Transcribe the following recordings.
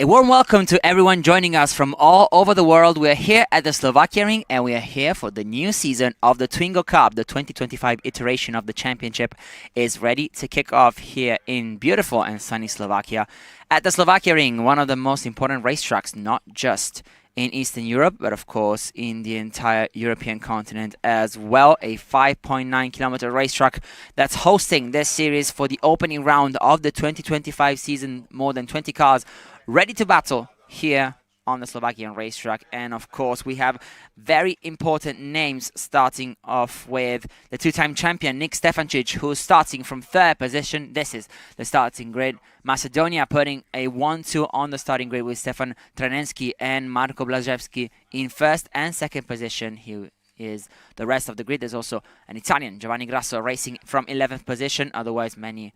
A warm welcome to everyone joining us from all over the world. We are here at the Slovakia Ring and we are here for the new season of the Twingo Cup. The 2025 iteration of the championship is ready to kick off here in beautiful and sunny Slovakia at the Slovakia Ring, one of the most important racetracks, not just in Eastern Europe, but of course in the entire European continent as well. A 5.9-kilometer racetrack that's hosting this series for the opening round of the 2025 season. More than 20 cars ready to battle here on the Slovakian racetrack. And of course, we have very important names, starting off with the two-time champion Nick Stefancic, who's starting from third position. This is the starting grid. Macedonia putting a 1-2 on the starting grid with Stefan Trenenski and Marko Blaževski in first and second position. Here is the rest of the grid. There's also an Italian, Giovanni Grasso, racing from 11th position. Otherwise, many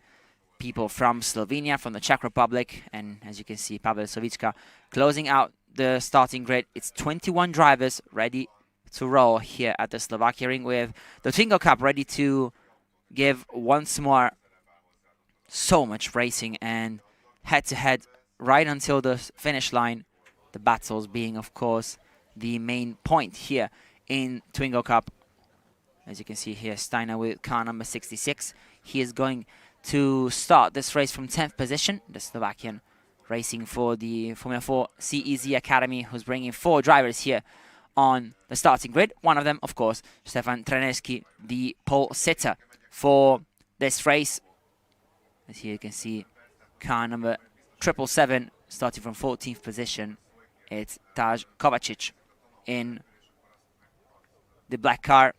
people from Slovenia, from the Czech Republic, and as you can see, Pavel Savicka closing out the starting grid. It's 21 drivers ready to roll here at the Slovakia Ring, with the Twingo Cup ready to give once more so much racing and head-to-head right until the finish line. The battles being, of course, the main point here in Twingo Cup. As you can see here, Steiner with car number 66. He is going to start this race from 10th position. The Slovakian racing for the Formula 4 CEZ Academy, who's bringing 4 drivers here on the starting grid. One of them, of course, Stefan Trenevski, the pole sitter for this race. As here you can see, car number 777 starting from 14th position. It's Taj Kovacic in the black car,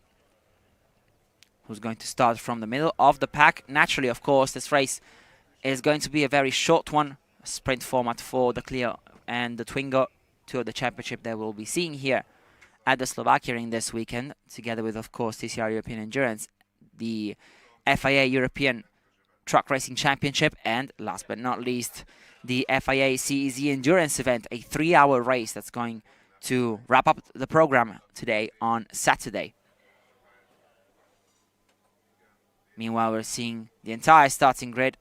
who's going to start from the middle of the pack. Naturally, of course, this race is going to be a very short one, a sprint format for the Clio and the Twingo, two of the championship that we'll be seeing here at the Slovakia Ring this weekend, together with, of course, TCR European Endurance, the FIA European Truck Racing Championship, and last but not least, the FIA CEZ Endurance event, a 3-hour race that's going to wrap up the program today on Saturday. Meanwhile, we're seeing the entire starting grid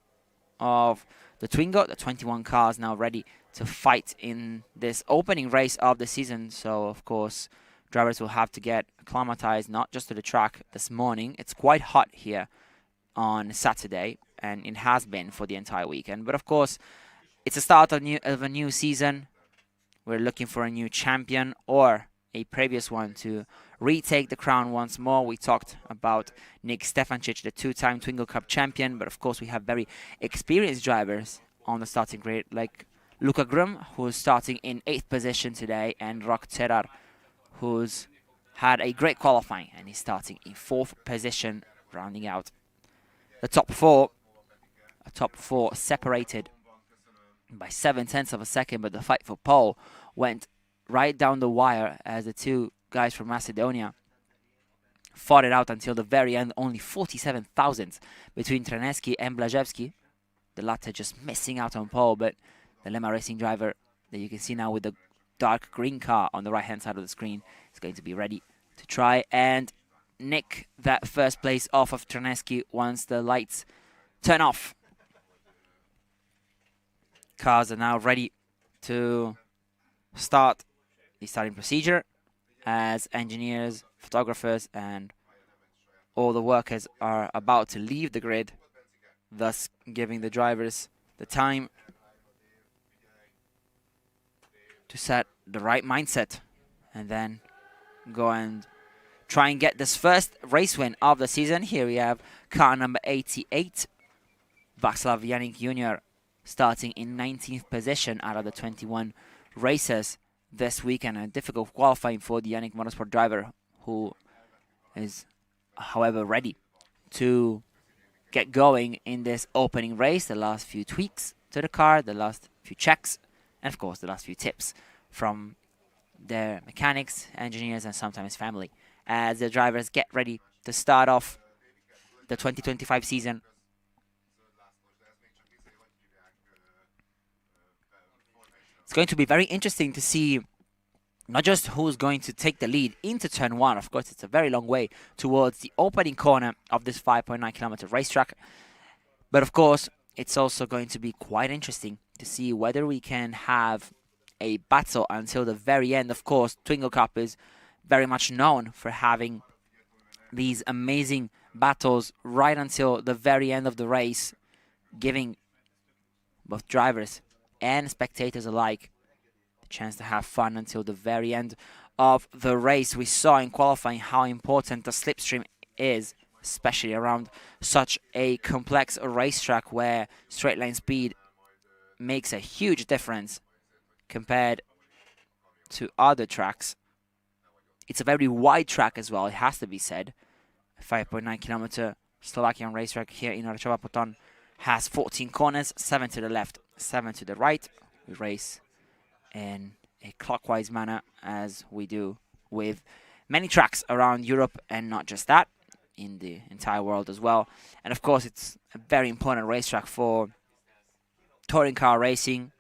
of the Twingo, the 21 cars now ready to fight in this opening race of the season. So, of course, drivers will have to get acclimatized not just to the track this morning. It's quite hot here on Saturday, and it has been for the entire weekend. But, of course, it's the start of a new season. We're looking for a new champion or a previous one to retake the crown once more. We talked about Nick Stefancic, the two-time Twingo Cup champion, but of course we have very experienced drivers on the starting grid, like Luka Grum, who's starting in 8th position today, and Rok Cerar, who's had a great qualifying and is starting in 4th position, rounding out the top 4. A top 4 separated by 0.7 of a second, but the fight for pole went right down the wire as the two guys from Macedonia fought it out until the very end. Only 47 thousandths between Trenevski and Blaževski, the latter just missing out on pole. But the Lema Racing driver that you can see now with the dark green car on the right hand side of the screen is going to be ready to try and nick that first place off of Trenevski once the lights turn off. Cars are now ready to start the starting procedure as engineers, photographers, and all the workers are about to leave the grid, thus giving the drivers the time to set the right mindset and then go and try and get this first race win of the season. Here we have car number 88, Václav Janik Jr., starting in 19th position out of the 21 racers this weekend. A difficult qualifying for the Yannick Motorsport driver, who is, however, ready to get going in this opening race. The last few tweaks to the car, the last few checks, and of course the last few tips from their mechanics, engineers, and sometimes family, as the drivers get ready to start off the 2025 season. It's going to be very interesting to see not just who's going to take the lead into turn 1. Of course, it's a very long way towards the opening corner of this 5.9-kilometer racetrack. But of course, it's also going to be quite interesting to see whether we can have a battle until the very end. Of course, Twingo Cup is very much known for having these amazing battles right until the very end of the race, giving both drivers and spectators alike the chance to have fun until the very end of the race. We saw in qualifying how important the slipstream is, especially around such a complex racetrack where straight line speed makes a huge difference compared to other tracks. It's a very wide track as well, it has to be said. 5.9 kilometer Slovakian racetrack here in Orchova Poton has 14 corners, 7 to the left, 7 to the right. We race in a clockwise manner, as we do with many tracks around Europe, and not just that, in the entire world as well. And of course, it's a very important racetrack for touring car racing.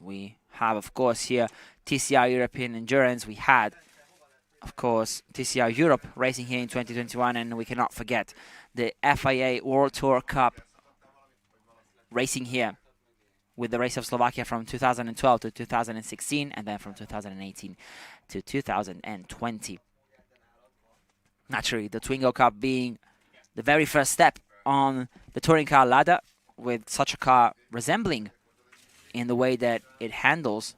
We have, of course, here TCR European Endurance. We had, of course, TCR Europe racing here in 2021, and we cannot forget the FIA World Tour Cup racing here with the race of Slovakia from 2012 to 2016, and then from 2018 to 2020. Naturally, the Twingo Cup being the very first step on the touring car ladder, with such a car resembling in the way that it handles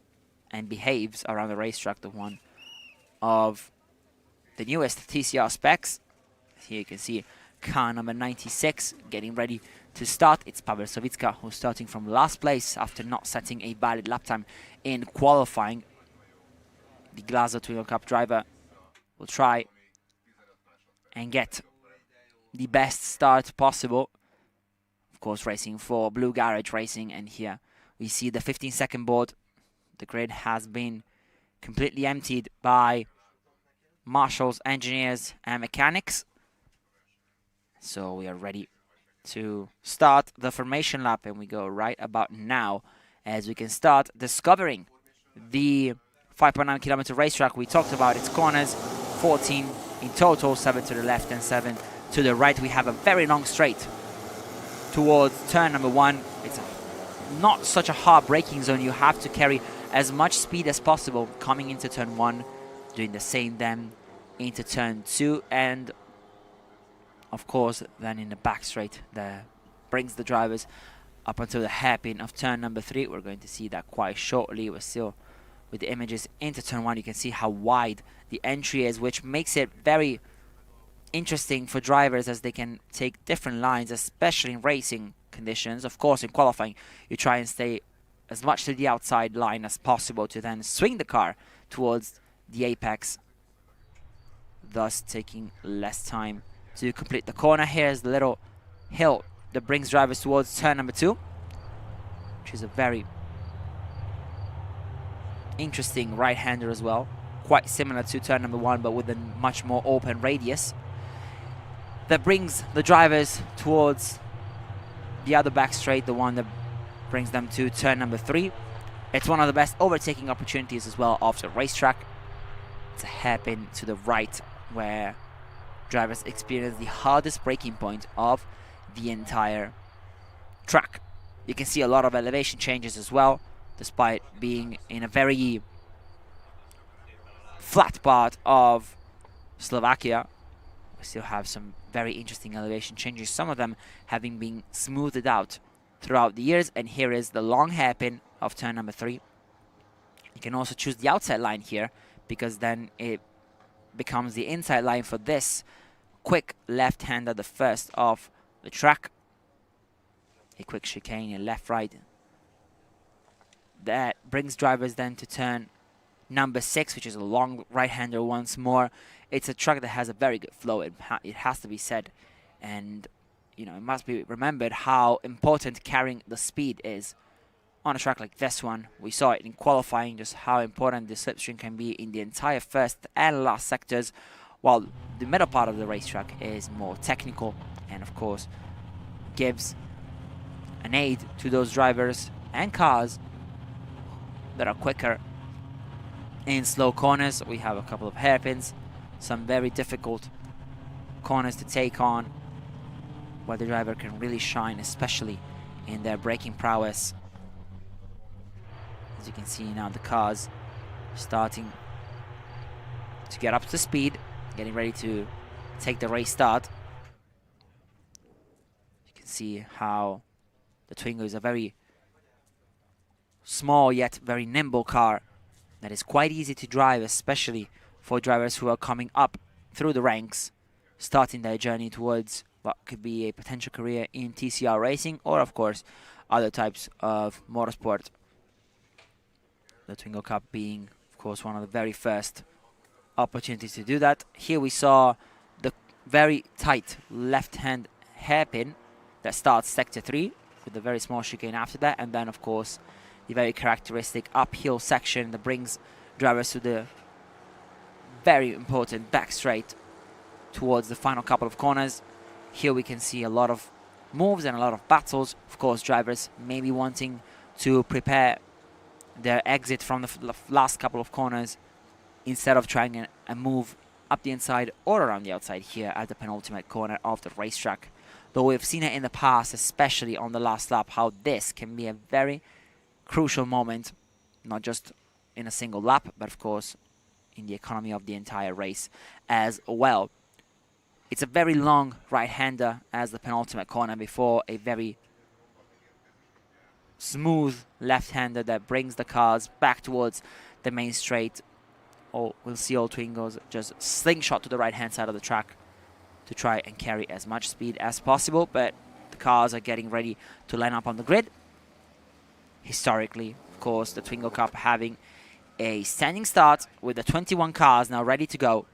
and behaves around the racetrack the one of the newest TCR specs. Here you can see car number 96 getting ready to start. It's Pavel Savicka who's starting from last place after not setting a valid lap time in qualifying. The Glasgow Twingo Cup driver will try and get the best start possible. Of course, racing for Blue Garage Racing, and here we see the 15-second board. The grid has been completely emptied by marshals, engineers, and mechanics. So we are ready to start the formation lap, and we go right about now as we can start discovering the 5.9 kilometer racetrack. We talked about its corners, 14 in total, 7 to the left and 7 to the right. We have a very long straight towards turn number 1. It's not such a hard braking zone. You have to carry as much speed as possible coming into turn 1, doing the same then into turn 2, and of course then in the back straight that brings the drivers up until the hairpin of turn number 3. We're going to see that quite shortly. We're still with the images into turn 1. You can see how wide the entry is, which makes it very interesting for drivers as they can take different lines, especially in racing conditions. Of course, in qualifying, you try and stay as much to the outside line as possible to then swing the car towards the apex, thus taking less time to complete the corner. Here's the little hill that brings drivers towards turn number 2, which is a very interesting right-hander as well, quite similar to turn number 1 but with a much more open radius, that brings the drivers towards the other back straight, the one that brings them to turn number 3. It's one of the best overtaking opportunities as well off the racetrack. It's a hairpin to the right where drivers experience the hardest braking point of the entire track. You can see a lot of elevation changes as well, despite being in a very flat part of Slovakia. We still have some very interesting elevation changes, some of them having been smoothed out throughout the years. And here is the long hairpin of turn number 3. You can also choose the outside line here, because then it becomes the inside line for this quick left-hander, the first of the track. A quick chicane, a left-right. That brings drivers then to turn number 6, which is a long right-hander once more. It's a track that has a very good flow, it has to be said. And, you know, it must be remembered how important carrying the speed is on a track like this one. We saw it in qualifying, just how important the slipstream can be in the entire first and last sectors, while the middle part of the racetrack is more technical and, of course, gives an aid to those drivers and cars that are quicker in slow corners. We have a couple of hairpins, some very difficult corners to take on, where the driver can really shine, especially in their braking prowess. As you can see now, the cars starting to get up to speed, getting ready to take the race start. You can see how the Twingo is a very small yet very nimble car that is quite easy to drive, especially for drivers who are coming up through the ranks, starting their journey towards what could be a potential career in TCR racing or, of course, other types of motorsport. The Twingo Cup being, of course, one of the very first opportunities to do that. Here we saw the very tight left-hand hairpin that starts sector 3 with a very small chicane after that, and then, of course, the very characteristic uphill section that brings drivers to the very important back straight towards the final couple of corners. Here we can see a lot of moves and a lot of battles. Of course, drivers may be wanting to prepare their exit from the last couple of corners instead of trying a move up the inside or around the outside here at the penultimate corner of the racetrack. Though we've seen it in the past, especially on the last lap, how this can be a very crucial moment, not just in a single lap, but of course in the economy of the entire race as well. It's a very long right-hander as the penultimate corner before a very smooth left-hander that brings the cars back towards the main straight. Oh, we'll see all Twingos just slingshot to the right-hand side of the track to try and carry as much speed as possible, but the cars are getting ready to line up on the grid. Historically, of course, the Twingo Cup having a standing start with the 21 cars now ready to go.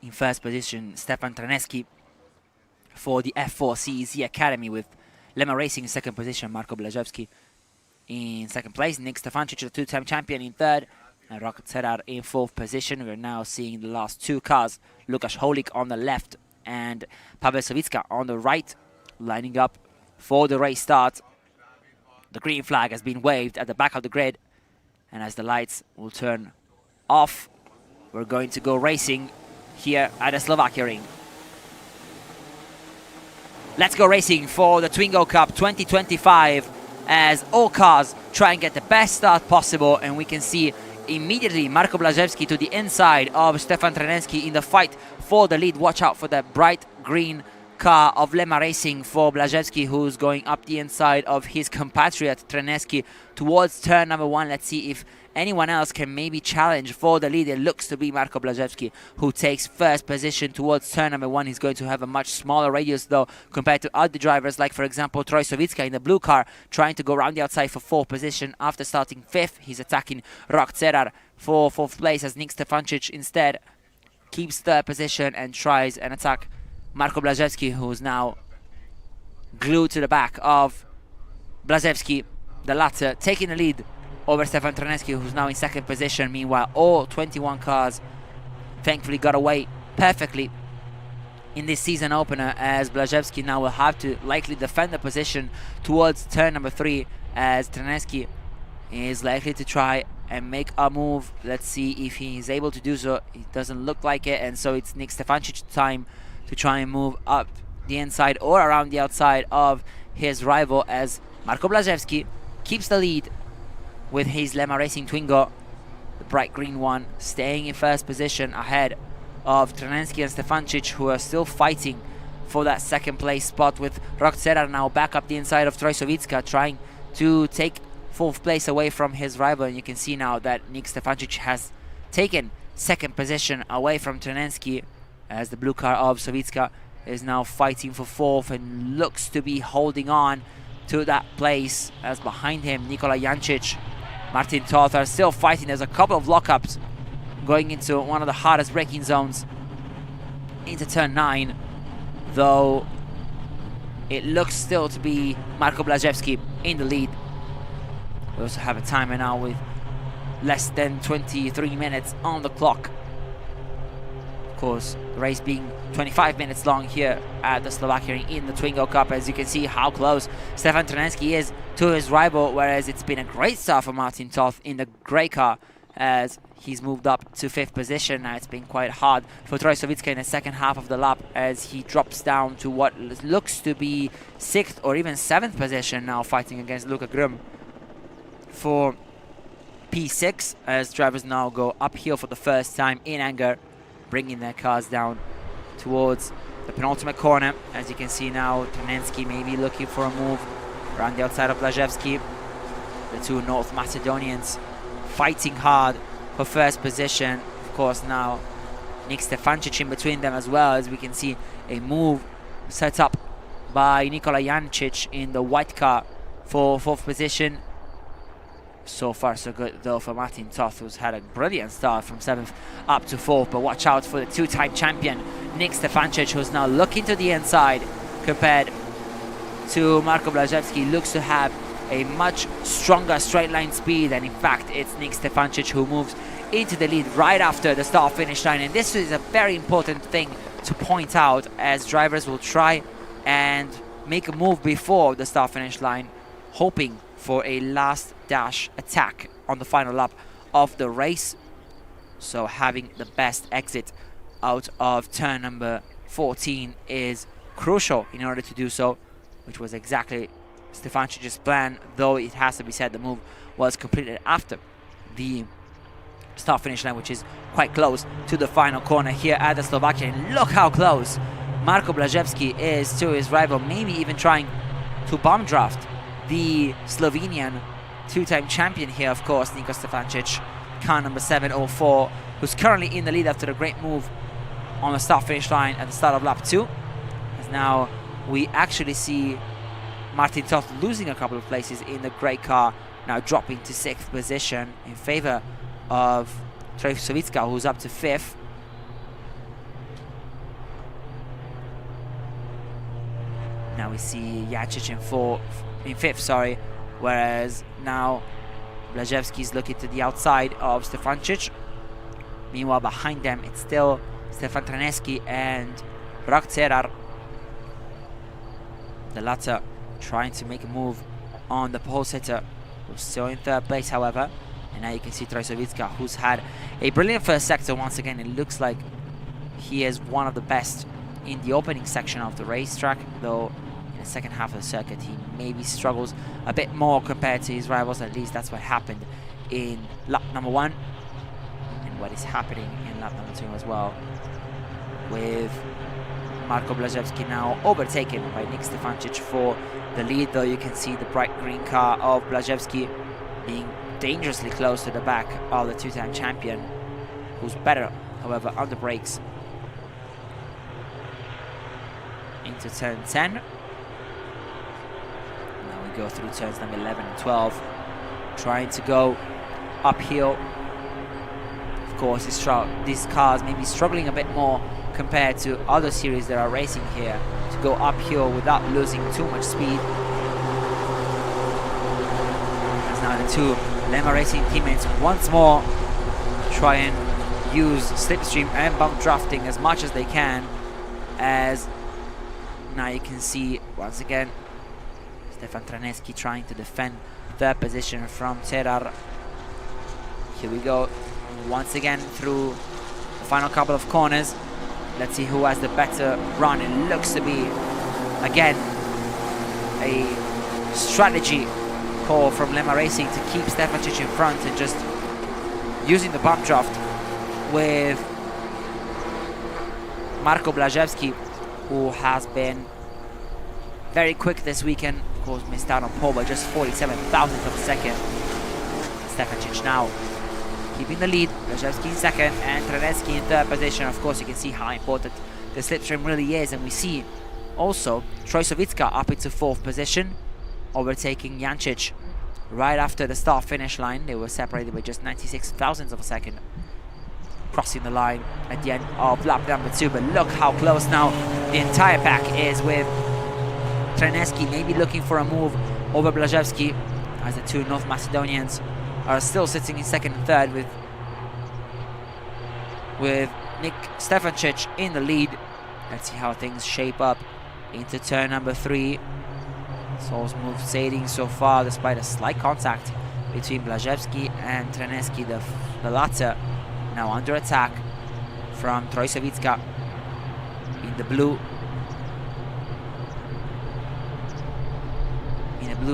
In first position, Stefan Traneski for the F4 CEZ Academy, with Lemma Racing in second position, Marko Blaževski in second place, Nick Stefancic, the two-time champion, in third, and Rok Cerar in fourth position. We're now seeing the last two cars, Lukasz Holik on the left and Pavel Savicka on the right, lining up for the race start. The green flag has been waved at the back of the grid, and as the lights will turn off, we're going to go racing here at the Slovakia Ring. Let's go racing for the Twingo Cup 2025 as all cars try and get the best start possible, and we can see immediately Marko Blaževski to the inside of Stefan Traneski in the fight for the lead. Watch out for that bright green car of Lemma Racing for Blaževski, who's going up the inside of his compatriot Traneski towards turn number 1. Let's see if anyone else can maybe challenge for the lead. It looks to be Marko Blaževski who takes first position towards turn number 1. He's going to have a much smaller radius though compared to other drivers, like for example Troy Savicka in the blue car, trying to go around the outside for fourth position. After starting fifth, he's attacking Rok Cerar for fourth place, as Nick Stefancic instead keeps third position and tries an attack Marko Blaževski, who's now glued to the back of Blaževski, the latter taking the lead over Stefan Traneski, who's now in second position. Meanwhile, all 21 cars thankfully got away perfectly in this season opener, as Blaževski now will have to likely defend the position towards turn number 3, as Traneski is likely to try and make a move. Let's see if he is able to do so. It doesn't look like it, and so it's Nick Stefancic's time to try and move up the inside or around the outside of his rival, as Marko Blaževski keeps the lead with his Lemma Racing Twingo, the bright green one, staying in first position ahead of Traneski and Stefancic, who are still fighting for that second place spot, with Rok Cerar now back up the inside of Troy Savicka, trying to take fourth place away from his rival. And you can see now that Nick Stefancic has taken second position away from Traneski, as the blue car of Savicka is now fighting for fourth and looks to be holding on to that place, as behind him Nikola Jancic, Martin Toth are still fighting. There's a couple of lockups going into one of the hardest braking zones into turn 9, though it looks still to be Marko Blaževski in the lead. We also have a timer now with less than 23 minutes on the clock. Of course, the race being 25 minutes long here at the Slovakia Ring in the Twingo Cup, as you can see how close Stefan Traneski is to his rival, whereas it's been a great start for Martin Toth in the grey car, as he's moved up to 5th position. Now it's been quite hard for Troy Savicka in the second half of the lap as he drops down to what looks to be 6th or even 7th position now, fighting against Luca Grum for P6, as drivers now go uphill for the first time in anger, bringing their cars down towards the penultimate corner. As you can see now, Trenensky maybe looking for a move around the outside of Blazewski. The two North Macedonians fighting hard for first position. Of course, now Nick Stefancic in between them as well, as we can see a move set up by Nikola Jancic in the white car for 4th position. So far so good though for Martin Toth, who's had a brilliant start from 7th up to 4th, but watch out for the two-time champion Nick Stefancic, who's now looking to the inside compared to Marko Blazewski. Looks to have a much stronger straight line speed, and in fact it's Nick Stefancic who moves into the lead right after the start finish line. And this is a very important thing to point out, as drivers will try and make a move before the start finish line, hoping for a last dash attack on the final lap of the race. So having the best exit out of turn number 14 is crucial in order to do so, which was exactly Stefancic's plan, though it has to be said the move was completed after the start finish line, which is quite close to the final corner here at the Slovakia. And look how close Marko Blazewski is to his rival, maybe even trying to bomb draft the Slovenian two-time champion here, of course, Niko Stefancic, car number 704, who's currently in the lead after a great move on the start finish line at the start of lap 2. As now we actually see Martin Toth losing a couple of places in the grey car, now dropping to 6th position in favor of Troy Savicka, who's up to 5th. Now we see Jancic in 5th, whereas now Blazewski's looking to the outside of Stefancic. Meanwhile, behind them it's still Stefan Trenensky and Rok Cerar, the latter trying to make a move on the pole sitter, who's still in 3rd place, however. And now you can see Troy Savicka, who's had a brilliant first sector once again. It looks like he is one of the best in the opening section of the racetrack, though in the second half of the circuit he maybe struggles a bit more compared to his rivals. At least that's what happened in lap number 1, and what is happening in lap number 2 as well, with Marko Blazewski now overtaken by Nick Stefancic for the lead, though you can see the bright green car of Blazewski being dangerously close to the back of the two-time champion, who's better, however, on the brakes. Into turn 10. Now we go through turns number 11 and 12, trying to go uphill. Of course, these cars may be struggling a bit more compared to other series that are racing here to go uphill without losing too much speed. As now the two Lemma Racing teammates once more try and use slipstream and bump drafting as much as they can, as now you can see once again Stefan Trenensky trying to defend 3rd position from Cerar. Here we go once again through the final couple of corners. Let's see who has the better run. It looks to be again a strategy call from Lemma Racing to keep Stefancic in front and just using the bump draft with Marko Blazewski, who has been very quick this weekend. Of course, missed out on pole by just 47 thousandths of a second. Stefancic now keeping the lead, Blazewski in 2nd and Trenensky in 3rd position. Of course, you can see how important the slipstream really is, and we see also Troy Savicka up into 4th position, overtaking Jancic right after the start finish line. They were separated by just 96 thousandths of a second, crossing the line at the end of lap number 2. But look how close now the entire pack is, with Trenensky maybe looking for a move over Blazewski, as the two North Macedonians are still sitting in 2nd and 3rd, with Nick Stefancic in the lead. Let's see how things shape up into turn number 3. Sol's move sailing so far, despite a slight contact between Blaževski and Trenecki. The latter now under attack from Trojsovicka in the blue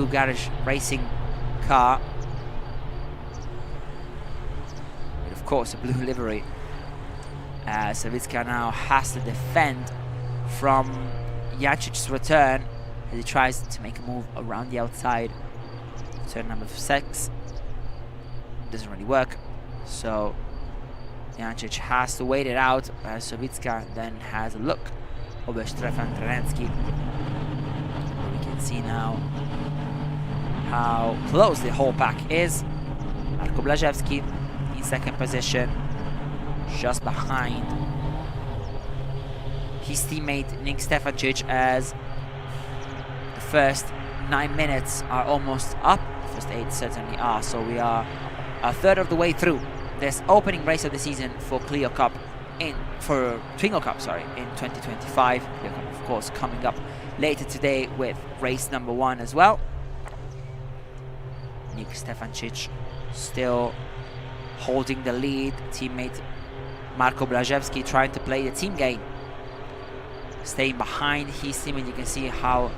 garage racing car, with of course a blue livery. Savicka now has to defend from Jancic's return as he tries to make a move around the outside. Turn number 6 doesn't really work, so Jancic has to wait it out as Savicka then has a look over Stefan Trenecki. We can see now how close the whole pack is. Marko Blaževski in second position, just behind his teammate Nick Stefancic, as the first 9 minutes are almost up. The first 8 certainly are, so we are a third of the way through this opening race of the season for Twingo Cup in 2025. Clio Cup, of course, coming up later today with race number 1 as well. Nick Stefancic still holding the lead. Teammate Marko Blaževski trying to play the team game, staying behind his teammate. You can see how,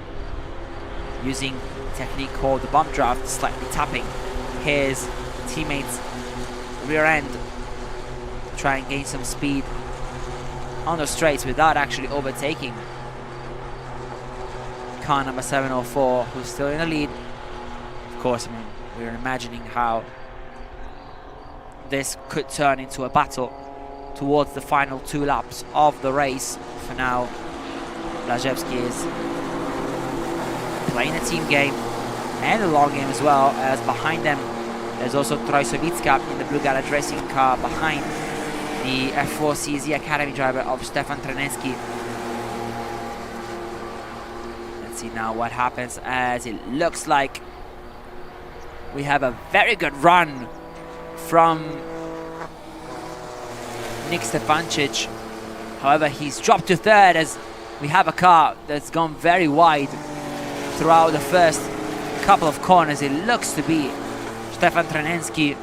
using a technique called the bump draft, slightly tapping his teammate's rear end to try and gain some speed on the straights without actually overtaking car number 704, who's still in the lead. Of course, I mean, we're imagining how this could turn into a battle towards the final 2 laps of the race. For now, Blaževski is playing the team game and the long game as well, as behind them there's also Trojsovicka in the blue garage racing car behind the F4 CZ Academy driver of Stefan Trenecki. Let's see now what happens, as it looks like we have a very good run from Nick Stefancic. However, he's dropped to third as we have a car that's gone very wide throughout the first couple of corners. It looks to be Stefan Trenecki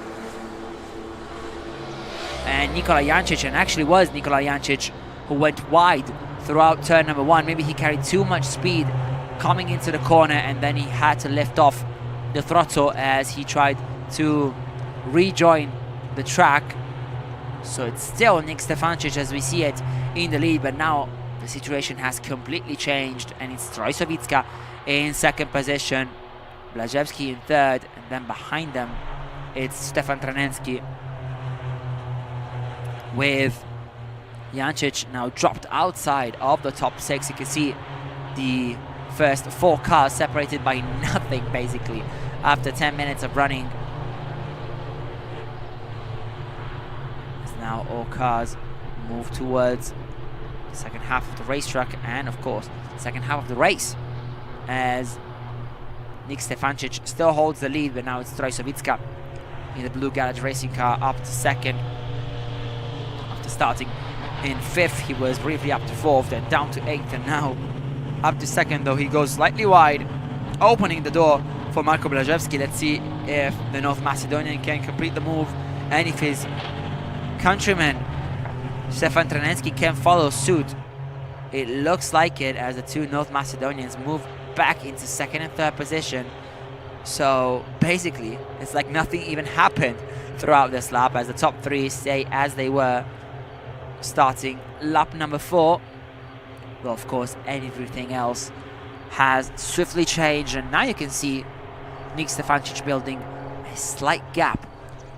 and Nikola Jancic, and actually was Nikola Jancic who went wide throughout turn number 1. Maybe he carried too much speed coming into the corner, and then he had to lift off the throttle as he tried to rejoin the track. So it's still Nick Stefancic as we see it in the lead, but now the situation has completely changed, and it's Trojsovicka in second position, Blaževski in third, and then behind them it's Stefan Trenecki, with Jancic now dropped outside of the top 6. You can see the first 4 cars separated by nothing basically after 10 minutes of running. As now all cars move towards the second half of the racetrack, and of course the second half of the race, as Nick Stefancic still holds the lead, but now it's Trojsovicka in the blue garage racing car up to second. After starting in 5th, he was briefly up to 4th, then down to 8th, and now up to second, though he goes slightly wide, opening the door for Marko Blaževski. Let's see if the North Macedonian can complete the move, and if his countryman Stefan Trenecki can follow suit. It looks like it, as the 2 North Macedonians move back into second and third position. So basically it's like nothing even happened throughout this lap, as the top 3 stay as they were starting lap number 4. Though of course everything else has swiftly changed, and now you can see Nick Stefancic building a slight gap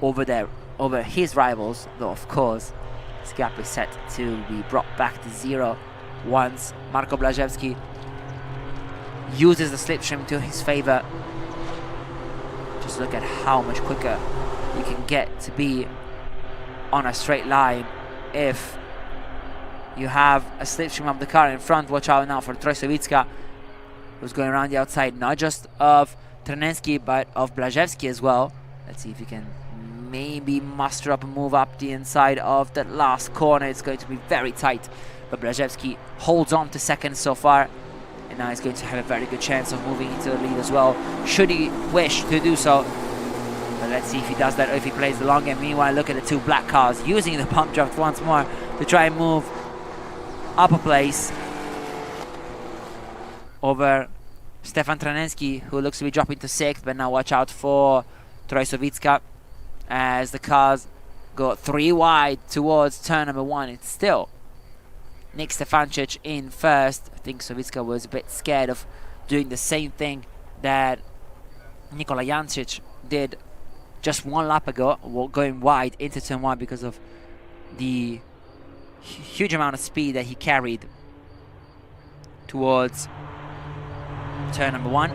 over his rivals, though of course this gap is set to be brought back to 0 once Marko Blaževski uses the slipstream to his favor. Just look at how much quicker you can get to be on a straight line if you have a slipstream of the car in front. Watch out now for Trojsovicka, who's going around the outside, not just of Trenecki but of Blaževski as well. Let's see if you can maybe muster up a move up the inside of that last corner. It's going to be very tight, but Blaževski holds on to second so far, and now he's going to have a very good chance of moving into the lead as well, should he wish to do so. let's see if he does that or if he plays the long game. Meanwhile, look at the two black cars using the pump draft once more to try and move up a place over Stefan Tranenski, who looks to be dropping to 6th, but now watch out for Troy Savicka as the cars go 3 wide towards turn number 1. It's still Nick Stefancic in 1st. I think Savicka was a bit scared of doing the same thing that Nikola Jancic did just 1 lap ago, going wide into turn 1 because of the huge amount of speed that he carried towards turn number 1.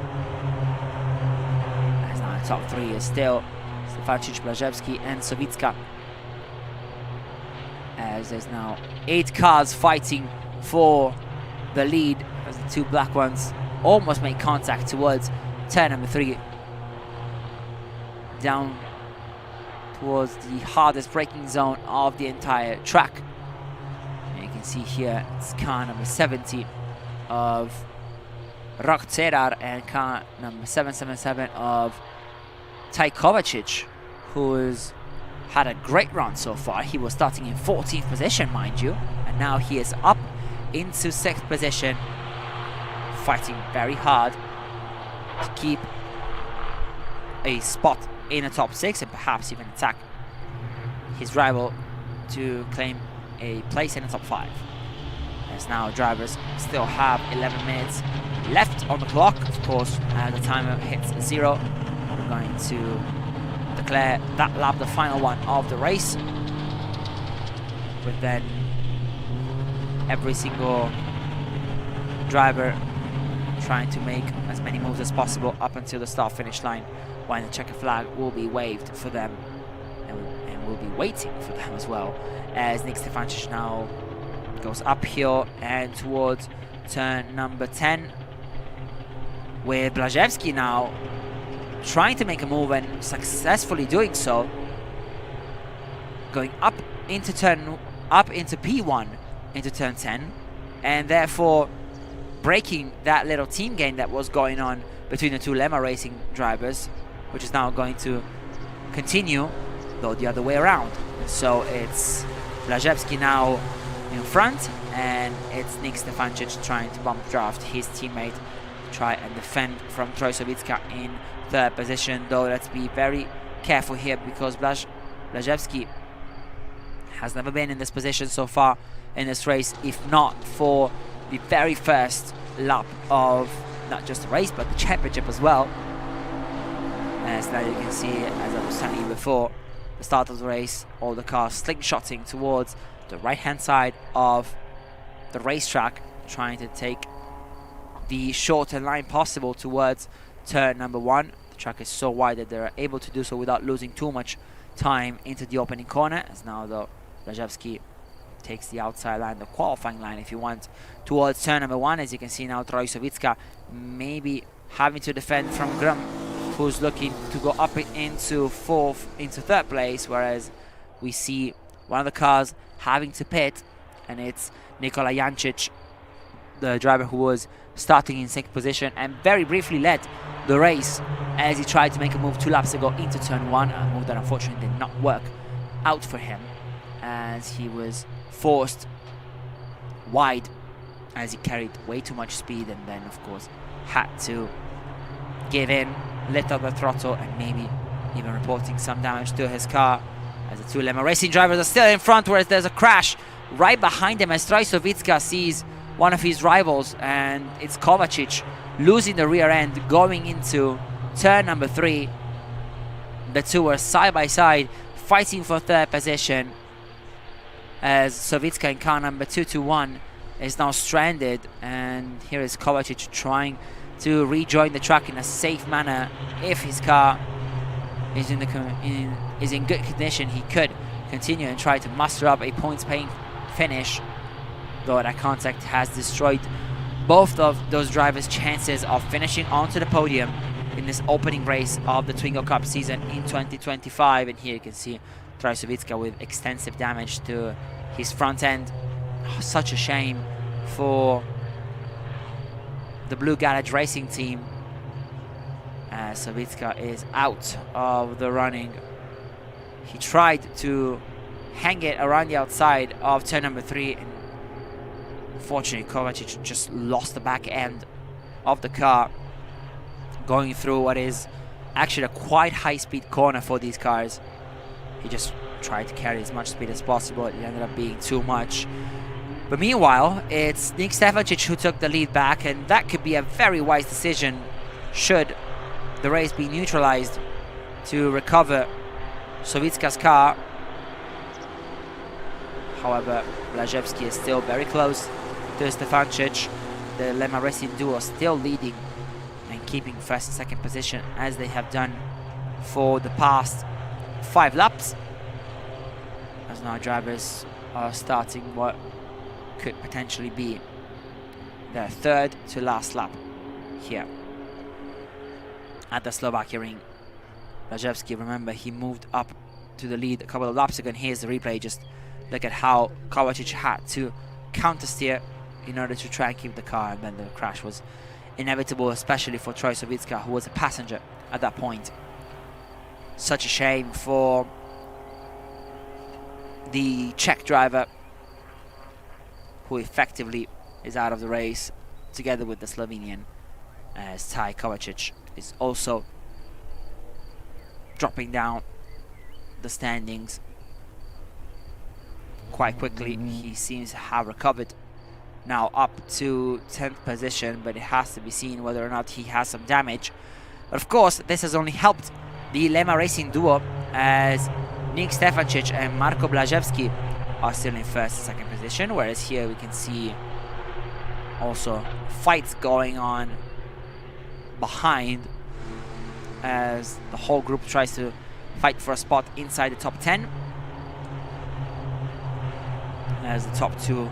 As now the top 3 is still Stefancic, Blaževski and Savicka, as there's now 8 cars fighting for the lead as the 2 black ones almost make contact towards turn number 3, down towards the hardest braking zone of the entire track. And you can see here it's car number 70 of Rok Cerar and car number 777 of Taj Kovacic, who's had a great run so far. He was starting in 14th position, mind you, and now he is up into 6th position, fighting very hard to keep a spot in the top 6 and perhaps even attack his rival to claim a place in the top 5. As now drivers still have 11 minutes left on the clock. Of course, as the timer hits 0, we're going to declare that lap the final one of the race, with then every single driver trying to make as many moves as possible up until the start finish line, when the checker flag will be waved for them and will be waiting for them as well, as Nick Stefancic now goes uphill and towards turn number 10, with Blaževski now trying to make a move and successfully doing so, going up into P1 into turn 10, and therefore breaking that little team game that was going on between the 2 Lemma Racing drivers, which is now going to continue, though the other way around. So it's Blaževski now in front, and it's Nick Stefancic trying to bump draft his teammate to try and defend from Troy Savicka in 3rd position. Though let's be very careful here, because Blaževski has never been in this position so far in this race, if not for the very first lap of not just the race but the championship as well. As now you can see, as I was telling you before, the start of the race, all the cars slingshotting towards the right hand side of the racetrack, trying to take the shorter line possible towards turn number 1. The track is so wide that they're able to do so without losing too much time into the opening corner, as now though Blaževski takes the outside line, the qualifying line if you want, towards turn number 1. As you can see now, Troy Savicka maybe having to defend from Grum, who's looking to go up into 3rd place, whereas we see one of the cars having to pit, and it's Nikola Jancic, the driver who was starting in 6th position and very briefly led the race as he tried to make a move 2 laps ago into turn 1, a move that unfortunately did not work out for him, as he was forced wide as he carried way too much speed, and then of course had to give in, let up the throttle, and maybe even reporting some damage to his car, as the 2 Lemma Racing drivers are still in front, whereas there's a crash right behind him as Troy Savicka sees one of his rivals, and it's Kovacic losing the rear end going into turn number 3. The 2 are side by side fighting for 3rd position, as Savicka in car number 221 is now stranded, and here is Kovacic trying to rejoin the track in a safe manner. If his car is in good condition, he could continue and try to muster up a points-paying finish, though that contact has destroyed both of those drivers' chances of finishing onto the podium in this opening race of the Twingo Cup season in 2025. And here you can see Troy Savicka with extensive damage to his front end. Oh, such a shame for the Blue Garage Racing team, Savitska is out of the running. He tried to hang it around the outside of turn number 3, and unfortunately Kovacic just lost the back end of the car, going through what is actually a quite high-speed corner for these cars. He just tried to carry as much speed as possible. It ended up being too much. But meanwhile, it's Nick Stefancic who took the lead back, and that could be a very wise decision should the race be neutralized, to recover Savitska's car. However, Blazewski is still very close to Stefancic. The Lema Racing duo still leading and keeping first and second position as they have done for the past 5 laps. As now drivers are starting what could potentially be their third to last lap here at the Slovakia Ring. Blazewski, remember, he moved up to the lead a couple of laps ago, and here's the replay. Just look at how Kovacic had to counter steer in order to try and keep the car, and then the crash was inevitable, especially for Troy Savitska, who was a passenger at that point. Such a shame for the Czech driver, who effectively is out of the race together with the Slovenian, as Ty Kovacic is also dropping down the standings quite quickly. He seems to have recovered now up to 10th position, but it has to be seen whether or not he has some damage. But of course, this has only helped the Lema Racing duo, as Nick Stefancic and Marko Blazewski are still in first and second position, whereas here we can see also fights going on behind, as the whole group tries to fight for a spot inside the top 10, as the top 2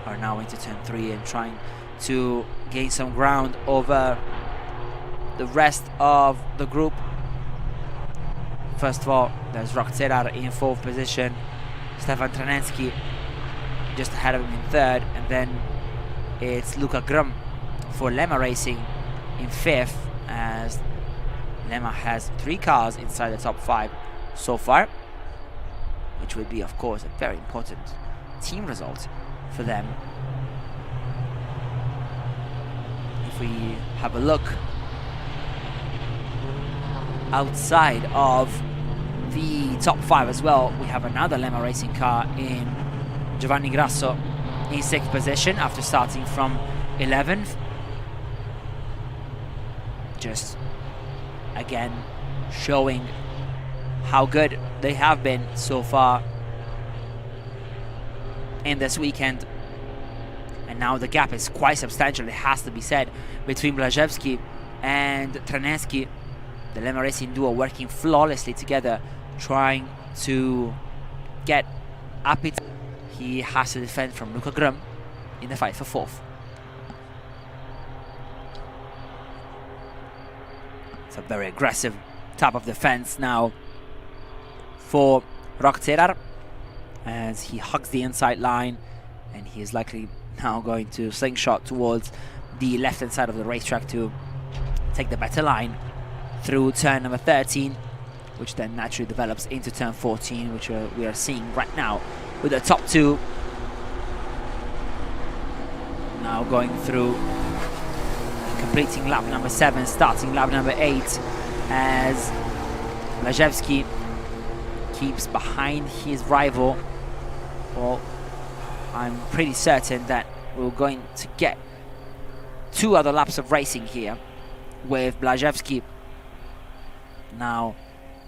are now into turn 3 and trying to gain some ground over the rest of the group. First of all, there's Rock-Cerar in 4th position, Stefan Tranenski just ahead of him in 3rd, and then it's Luka Grum for Lema Racing in 5th, as Lema has 3 cars inside the top 5 so far, which would be, of course, a very important team result for them. If we have a look outside of the top 5 as well, we have another Lema Racing car in Giovanni Grasso in 6th position after starting from 11th. Just again showing how good they have been so far in this weekend. And now the gap is quite substantial, it has to be said, between Blazewski and Tranenski. The Lema Racing duo working flawlessly together, trying to get up it. He has to defend from Luka Grum in the fight for 4th. It's a very aggressive type of defense now for Rock-Cerar, as he hugs the inside line, and he is likely now going to slingshot towards the left-hand side of the racetrack to take the better line through turn number 13, which then naturally develops into turn 14, which we are seeing right now with the top 2 now going through, completing lap number 7, starting lap number 8, as Blazewski keeps behind his rival. Well, I'm pretty certain that we're going to get 2 other laps of racing here, with Blazewski now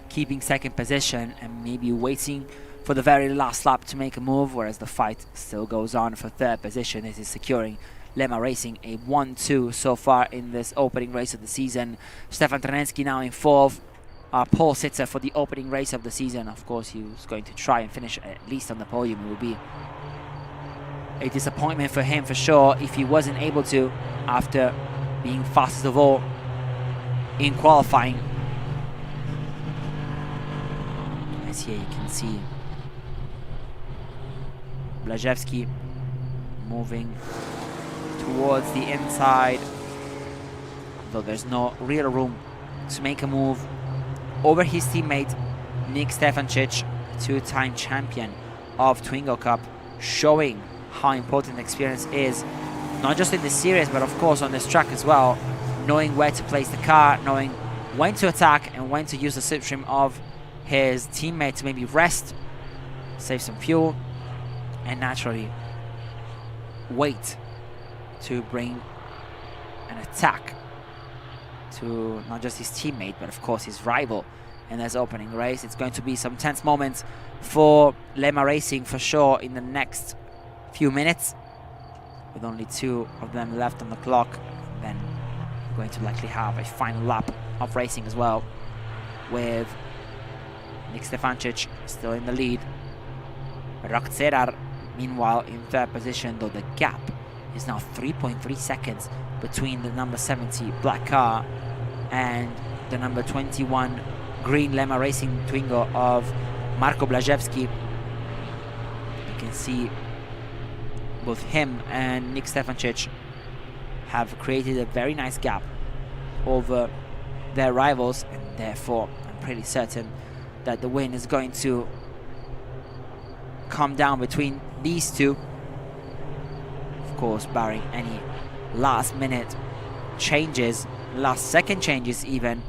keeping 2nd position and maybe waiting for the very last lap to make a move, whereas the fight still goes on for 3rd position. This is securing Lema Racing a 1-2 so far in this opening race of the season. Stefan Tranenski now in 4th, our pole sitter for the opening race of the season. Of course, he was going to try and finish at least on the podium. It would be a disappointment for him for sure if he wasn't able to, after being fastest of all in qualifying. As here you can see Blazewski moving towards the inside, though there's no real room to make a move over his teammate Nick Stefancic, two-time champion of Twingo Cup, showing how important experience is, not just in this series, but of course on this track as well, knowing where to place the car, knowing when to attack and when to use the slipstream of his teammate to maybe rest, save some fuel, and naturally wait to bring an attack to not just his teammate, but of course his rival in this opening race. It's going to be some tense moments for Lema Racing for sure in the next few minutes, with only 2 of them left on the clock. Then we're going to likely have a final lap of racing as well, with Nick Stefancic still in the lead. Rakcerar meanwhile in 3rd position, though the gap is now 3.3 seconds between the number 70 black car and the number 21 green Lema Racing Twingo of Marko Blaževski. You can see both him and Nick Stefancic have created a very nice gap over their rivals, and therefore I'm pretty certain that the win is going to come down between these two. Of course, barring any last minute changes, last second changes even,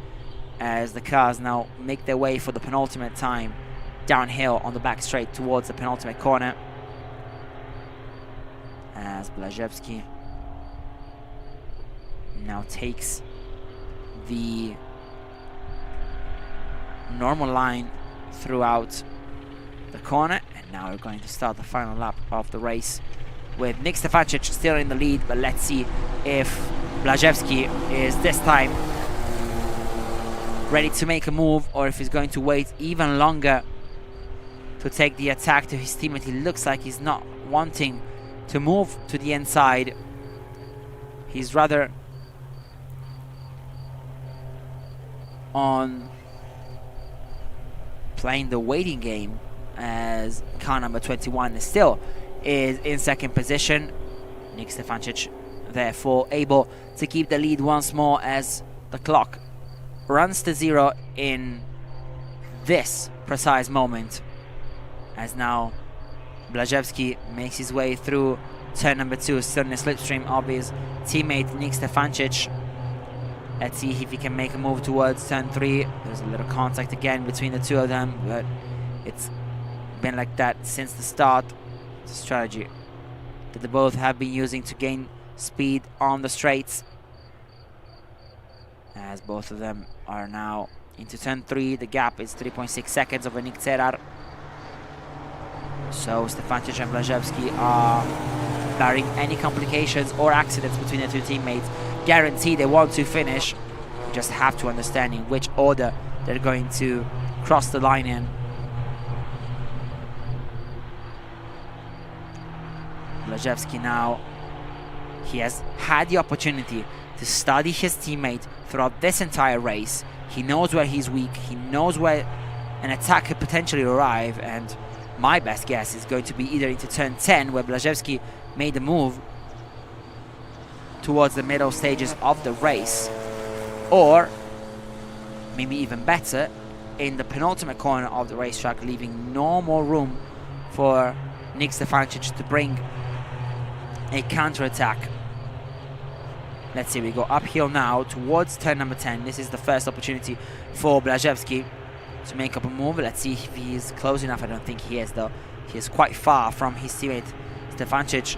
as the cars now make their way for the penultimate time downhill on the back straight towards the penultimate corner, as Blaževski now takes the normal line throughout the corner. And now we're going to start the final lap of the race with Nick Stefancic still in the lead, but let's see if Blaževski is this time ready to make a move, or if he's going to wait even longer to take the attack to his teammate. He looks like he's not wanting to move to the inside. He's rather on playing the waiting game, as car number 21 still is in 2nd position. Nick Stefancic therefore able to keep the lead once more as the clock runs to 0 in this precise moment, as now Blaževski makes his way through turn number 2, still in the slipstream of his teammate Nick Stefancic. Let's see if he can make a move towards turn 3. There's a little contact again between the two of them, but it's been like that since the start. It's a strategy that they both have been using to gain speed on the straights, as both of them are now into turn 3. The gap is 3.6 seconds over Nick Cerar. So Stefancic and Blaževski are, barring any complications or accidents between the two teammates, guarantee they want to finish. You just have to understand in which order they're going to cross the line in. Blaževski now, he has had the opportunity to study his teammate throughout this entire race. He knows where he's weak, he knows where an attack could potentially arrive, and my best guess is going to be either into turn 10, where Blaževski made the move towards the middle stages of the race, or maybe even better, in the penultimate corner of the racetrack, leaving no more room for Nick Stefancic to bring a counter-attack. Let's see, we go uphill now towards turn number 10. This is the first opportunity for Blaževski to make up a move. Let's see if he is close enough. I don't think he is, though. He is quite far from his teammate Stefancic,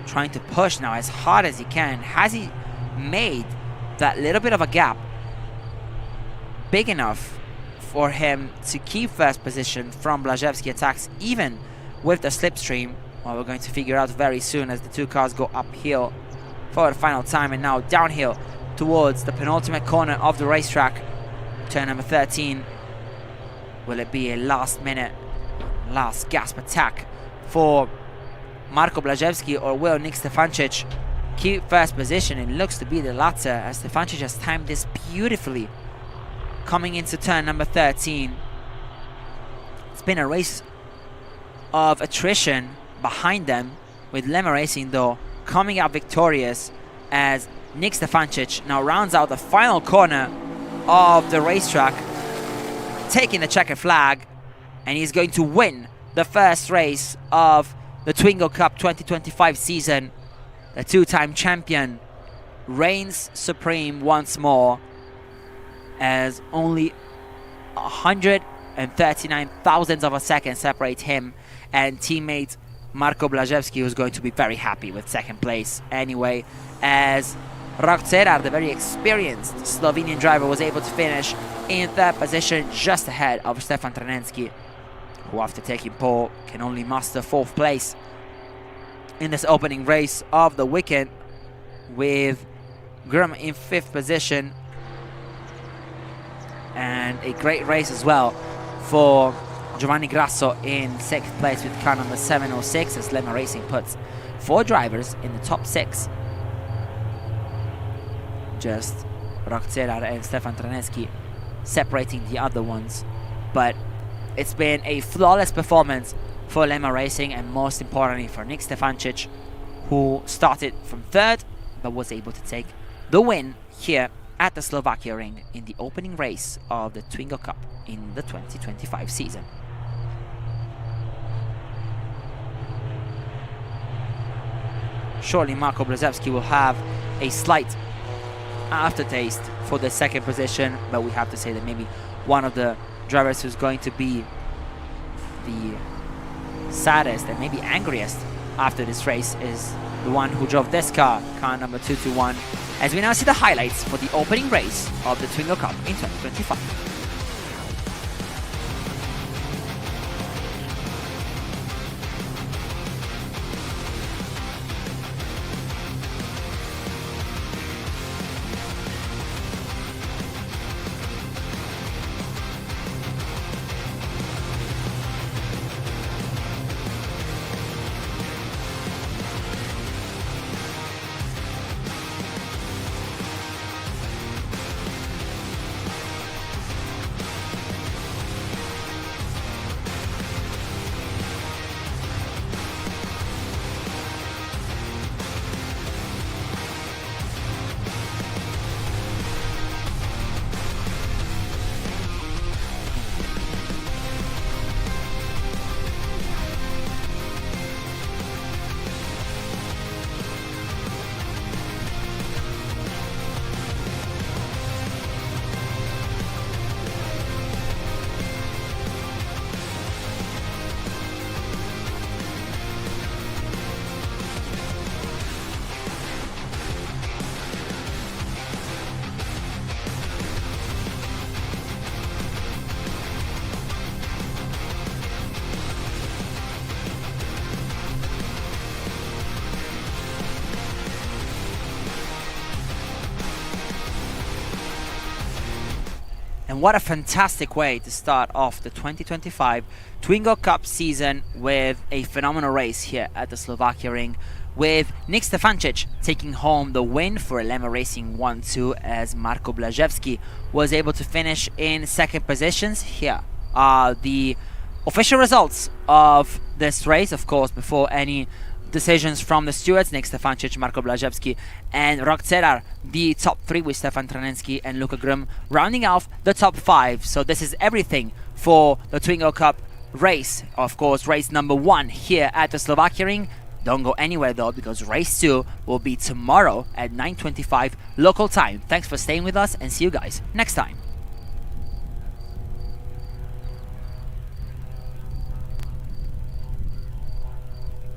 trying to push now as hard as he can. Has he made that little bit of a gap big enough for him to keep first position from Blaževski attacks, even with the slipstream? Well, we're going to figure out very soon, as the two cars go uphill for the final time, and now downhill towards the penultimate corner of the racetrack, turn number 13. Will it be a last minute, last gasp attack for Marko Blaževski, or will Nick Stefancic keep first position? It looks to be the latter, as Stefancic has timed this beautifully coming into turn number 13. It's been a race of attrition behind them, with Lema Racing though coming out victorious, as Nick Stefancic now rounds out the final corner of the racetrack, taking the checkered flag, and he's going to win the first race of the Twingo Cup 2025 season. The two-time champion reigns supreme once more, as only 139 thousandths of a second separate him and teammate Marko Blaževski, who's going to be very happy with second place anyway, as Rok Cerar, the very experienced Slovenian driver, was able to finish in third position, just ahead of Stefan Tranenski, who after taking pole can only muster fourth place in this opening race of the weekend, with Grum in fifth position. And a great race as well for Giovanni Grasso in sixth place with car number 706, as Lemma Racing puts 4 drivers in the top 6. Just Rok Cerar and Stefan Tranenski separating the other ones. But it's been a flawless performance for Lemma Racing, and most importantly for Nick Stefancic, who started from third but was able to take the win here at the Slovakia Ring in the opening race of the Twingo Cup in the 2025 season. Surely Marko Blaževski will have a slight aftertaste for the second position, but we have to say that maybe one of the drivers who's going to be the saddest and maybe angriest after this race is the one who drove this car number 221, as we now see the highlights for the opening race of the Twingo Cup in 2025. And what a fantastic way to start off the 2025 Twingo Cup season with a phenomenal race here at the Slovakia Ring, with Nick Stefancic taking home the win for Lemma Racing 1-2, as Marko Blaževski was able to finish in second positions. Here are the official results of this race, of course, before any decisions from the stewards. Nick Stefancic, Marko Blaževski and Rok Cerar, the top 3, with Stefan Tranenski and Luka Grum rounding off the top 5. So this is everything for the Twingo Cup race. Of course, race number 1 here at the Slovakia Ring. Don't go anywhere though, because race 2 will be tomorrow at 9:25 local time. Thanks for staying with us, and see you guys next time.